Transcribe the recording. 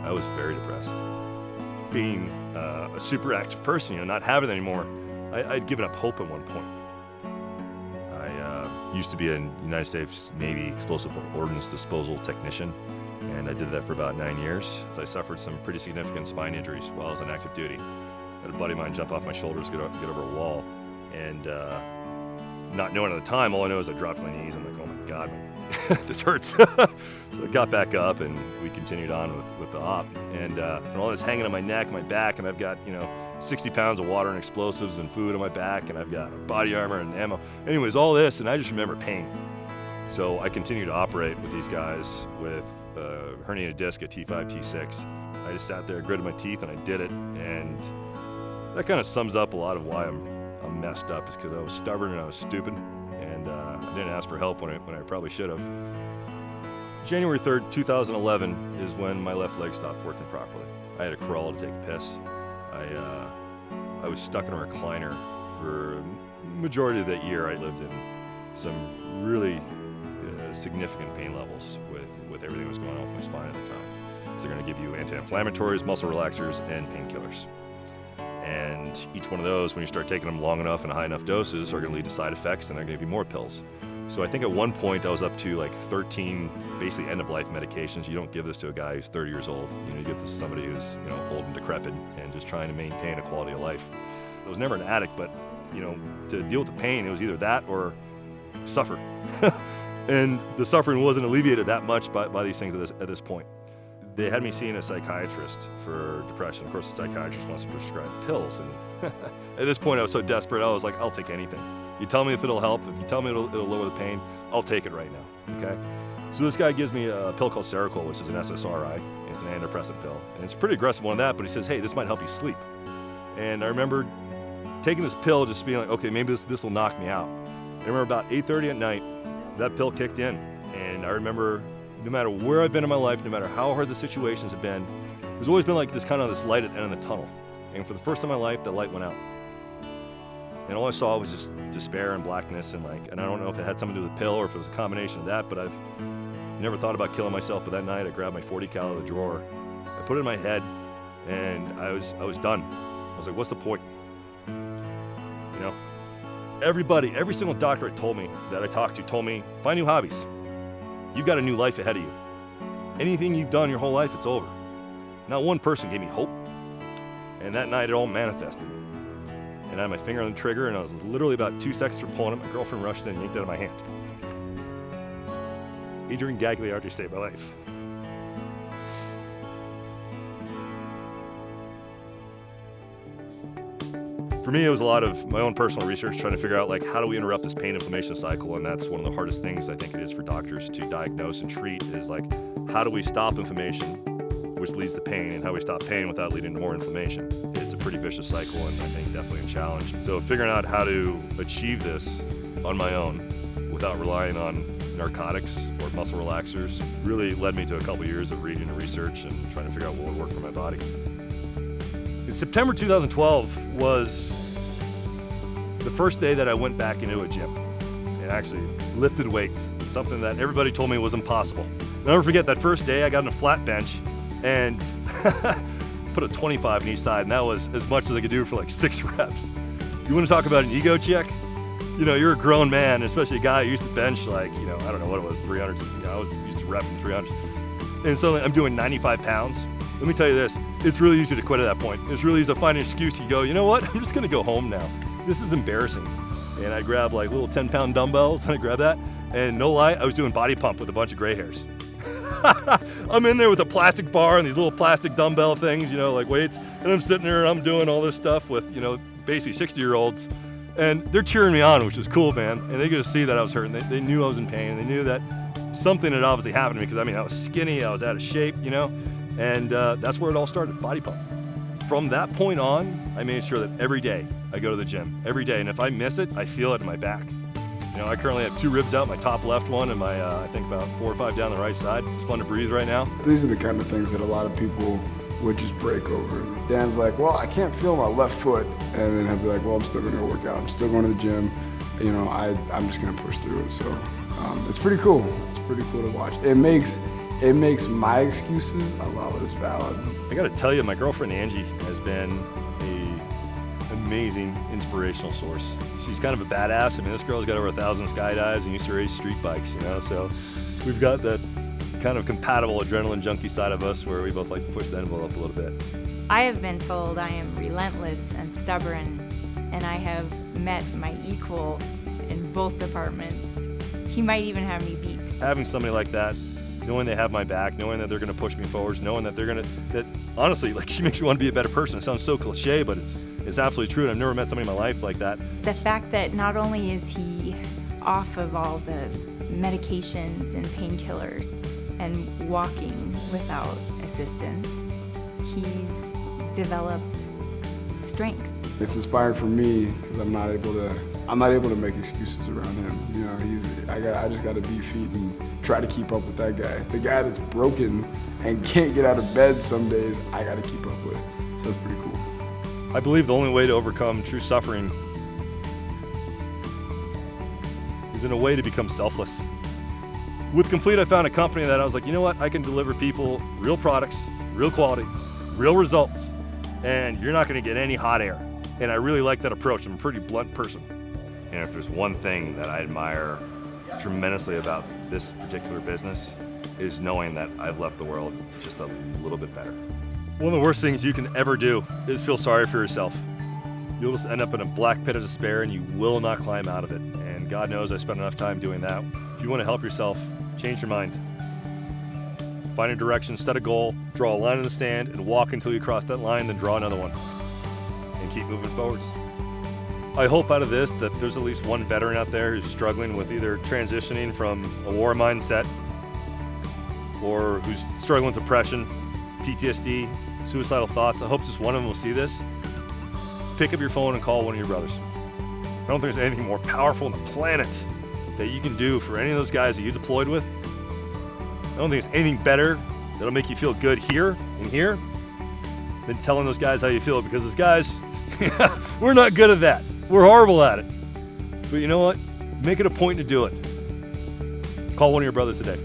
I was very depressed. Being a super active person, not having it anymore, I'd given up hope at one point. I used to be a United States Navy explosive ordnance disposal technician, and I did that for about 9 years. I suffered some pretty significant spine injuries while I was on active duty. I had a buddy of mine jump off my shoulders, get over a wall, and not knowing at the time, all I know is I dropped my knees. I'm like, oh my God, this hurts. So I got back up and we continued on with the op. And all this hanging on my neck, my back, and I've got, 60 pounds of water and explosives and food on my back, and I've got body armor and ammo. Anyways, all this, and I just remember pain. So I continued to operate with these guys with herniated disc at T5, T6. I just sat there, gritted my teeth, and I did it. And that kind of sums up a lot of why I'm messed up, is because I was stubborn and I was stupid, and I didn't ask for help when I probably should have. January 3rd, 2011 is when my left leg stopped working properly. I had to crawl to take a piss. I was stuck in a recliner for a majority of that year. I lived in some really significant pain levels with everything that was going on with my spine at the time. So they're going to give you anti-inflammatories, muscle relaxers, and painkillers. And each one of those, when you start taking them long enough and high enough doses, are going to lead to side effects, and they're going to give you more pills. So I think at one point I was up to like 13 basically end-of-life medications. You don't give this to a guy who's 30 years old. You give this to somebody who's old and decrepit and just trying to maintain a quality of life. I was never an addict, but to deal with the pain, it was either that or suffer. And the suffering wasn't alleviated that much by these things at this point. They had me seeing a psychiatrist for depression. Of course, the psychiatrist wants to prescribe pills. And at this point, I was so desperate, I was like, I'll take anything. You tell me if it'll help. If you tell me it'll lower the pain, I'll take it right now, okay? So this guy gives me a pill called Seroquel, which is an SSRI. It's an antidepressant pill. And it's a pretty aggressive one on that, but he says, hey, this might help you sleep. And I remember taking this pill, just being like, okay, maybe this will knock me out. And I remember about 8:30 at night, that pill kicked in. And I remember, no matter where I've been in my life, no matter how hard the situations have been, there's always been like this light at the end of the tunnel. And for the first time in my life, that light went out. And all I saw was just despair and blackness, and I don't know if it had something to do with the pill or if it was a combination of that, but I've never thought about killing myself. But that night I grabbed my .40 cal out of the drawer, I put it in my head, and I was done. I was like, what's the point? Every single doctor that I talked to told me, find new hobbies. You've got a new life ahead of you. Anything you've done your whole life, it's over. Not one person gave me hope. And that night it all manifested. And I had my finger on the trigger, and I was literally about 2 seconds from pulling it. My girlfriend rushed in and yanked it out of my hand. Adrian Gagliardi saved my life. For me, it was a lot of my own personal research, trying to figure out how do we interrupt this pain inflammation cycle, and that's one of the hardest things I think it is for doctors to diagnose and treat, is how do we stop inflammation, which leads to pain, and how do we stop pain without leading to more inflammation. It's a pretty vicious cycle, and I think definitely a challenge. So figuring out how to achieve this on my own without relying on narcotics or muscle relaxers really led me to a couple years of reading and research and trying to figure out what would work for my body. September 2012 was the first day that I went back into a gym and actually lifted weights, something that everybody told me was impossible. I'll never forget that first day I got on a flat bench and put a 25 in each side, and that was as much as I could do for 6 reps. You want to talk about an ego check? You're a grown man, especially a guy who used to bench I don't know what it was, 300. I was used to repping 300. And so I'm doing 95 pounds. Let me tell you this, it's really easy to quit at that point. It's really easy to find an excuse. You go, you know what? I'm just gonna go home now. This is embarrassing. And I grabbed little 10-pound dumbbells, and I grabbed that. And no lie, I was doing body pump with a bunch of gray hairs. I'm in there with a plastic bar and these little plastic dumbbell things, weights. And I'm sitting there and I'm doing all this stuff with, basically 60-year-olds. And they're cheering me on, which was cool, man. And they could see that I was hurting. They knew I was in pain. And they knew that something had obviously happened to me, because I was skinny, I was out of shape, And that's where it all started, body pump. From that point on, I made sure that every day I go to the gym, every day. And if I miss it, I feel it in my back. I currently have 2 ribs out, my top left one, and my, I think about 4 or 5 down the right side. It's fun to breathe right now. These are the kind of things that a lot of people would just break over. Dan's like, well, I can't feel my left foot. And then he'll be like, well, I'm still gonna go work out. I'm still going to the gym. I'm just gonna push through it. So it's pretty cool. It's pretty cool to watch. It makes it makes my excuses a lot less valid. I gotta tell you, my girlfriend Angie has been an amazing inspirational source. She's kind of a badass. I mean, this girl's got over 1,000 skydives and used to race street bikes, you know, so we've got that kind of compatible adrenaline junkie side of us where we both like to push the envelope a little bit. I have been told I am relentless and stubborn, and I have met my equal in both departments. He might even have me beat. Having somebody like that, knowing they have my back, knowing that they're gonna push me forwards, knowing that that honestly, like, she makes me want to be a better person. It sounds so cliche, but it's absolutely true, and I've never met somebody in my life like that. The fact that not only is he off of all the medications and painkillers and walking without assistance, he's developed strength. It's inspiring for me because I'm not able to make excuses around him. You know, I just got to be feet and try to keep up with that guy. The guy that's broken and can't get out of bed some days, I got to keep up with. So it's pretty cool. I believe the only way to overcome true suffering is in a way to become selfless. With Complete, I found a company that I was like, you know what? I can deliver people real products, real quality, real results, and you're not going to get any hot air. And I really like that approach. I'm a pretty blunt person. And if there's one thing that I admire tremendously about this particular business is knowing that I've left the world just a little bit better. One of the worst things you can ever do is feel sorry for yourself. You'll just end up in a black pit of despair and you will not climb out of it. And God knows I spent enough time doing that. If you want to help yourself, change your mind. Find a direction, set a goal, draw a line in the sand, and walk until you cross that line, then draw another one. And keep moving forwards. I hope out of this that there's at least one veteran out there who's struggling with either transitioning from a war mindset or who's struggling with depression, PTSD, suicidal thoughts. I hope just one of them will see this. Pick up your phone and call one of your brothers. I don't think there's anything more powerful on the planet that you can do for any of those guys that you deployed with. I don't think there's anything better that'll make you feel good here and here than telling those guys how you feel, because those guys, we're not good at that. We're horrible at it. But you know what? Make it a point to do it. Call one of your brothers today.